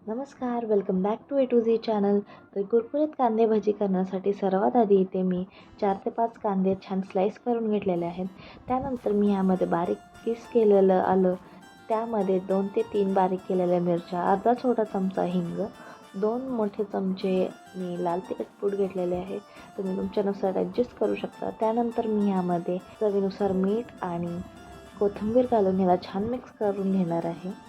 नमस्कार, welcome back to A to Z channel. तर कुरकुरीत कांदे भजी करण्यासाठी सर्वात आधी इथे मी 4 ते 5 कांदे छान स्लाईस करून घेतलेले आहेत. त्यानंतर मी यामध्ये बारीक पीस केलेलं आलं, त्यामध्ये 2 ते 3 बारीक केलेल्या मिरच्या, अर्धा छोटा चमचा हिंग, 2 मोठे चमचे मी लाल तिखट पूड घेतलेले आहे. तुम्ही तुमच्यानुसार ॲडजस्ट करू शकता. त्यानंतर मी यामध्ये चवीनुसार मीठ आणि कोथिंबीर घालून याला छान मिक्स करून घेणार आहे.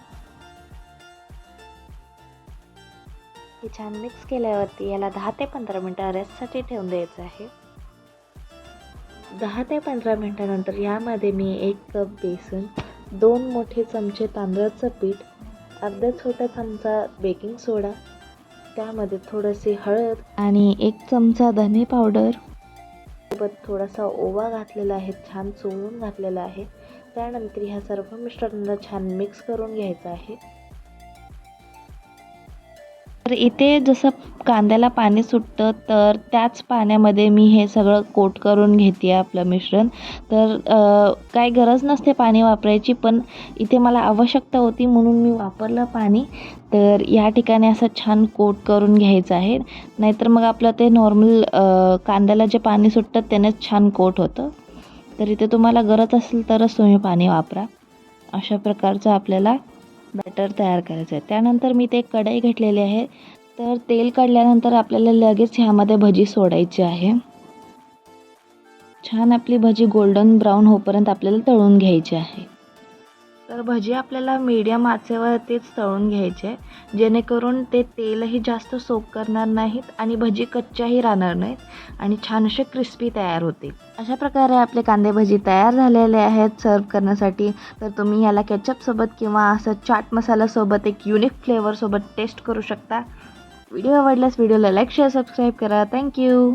हे छान मिक्स केल्यावरती याला 10 ते 15 मिनटं रेस्टसाठी ठेवून द्यायचं आहे. 10 ते 15 मिनटानंतर यामध्ये मी 1 कप बेसन, 2 मोठे चमचे तांदळाचं पीठ, अर्धा छोटा चमचा बेकिंग सोडा, त्यामध्ये थोडीशी हळद आणि 1 चमचा धने पावडर सोबत थोडासा ओवा घातलेला आहे, छान चोळून घातलेला आहे. त्यानंतर ह्या सर्व मिश्रणाला छान मिक्स करून घ्यायचं आहे. तर इथे जसं कांद्याला पाणी सुटतं तर त्याच पाण्यामध्ये मी हे सगळं कोट करून घेते आपलं मिश्रण. तर काही गरज नसते पाणी वापरायची, पण इथे मला आवश्यकता होती म्हणून मी वापरलं पाणी. तर या ठिकाणी असं छान कोट करून घ्यायचं आहे, नाहीतर मग आपलं ते नॉर्मल कांद्याला जे पाणी सुटतं त्यानेच छान कोट होतं. तर इथे तुम्हाला गरज असेल तरच तुम्ही पाणी वापरा. अशा प्रकारचं आपल्याला बॅटर तयार करायचं आहे. त्यानंतर मी ते कढई घेतलेली आहे. तर तेल काढल्यानंतर आपल्याला लगेच ह्यामध्ये भजी सोडायची आहे. छान आपली भजी गोल्डन ब्राऊन होईपर्यंत आपल्याला तळून घ्यायची आहे. तर भजी आपल्याला मीडियम आचेवरतीच तळून घ्यायचे, जेणेकरून ते तेलही जास्त सोक करणार नाहीत आणि भजी कच्च्याही राहणार नाहीत आणि छान असे क्रिस्पी तयार होतील. अशा प्रकारे आपले कांदे भजी तयार झालेले आहेत सर्व करण्यासाठी. तर तुम्ही याला केचपसोबत किंवा असं चाट मसाल्यासोबत एक युनिक फ्लेवरसोबत टेस्ट करू शकता. व्हिडिओ आवडल्यास व्हिडिओला लाईक, शेअर, सबस्क्राईब करा. थँक्यू.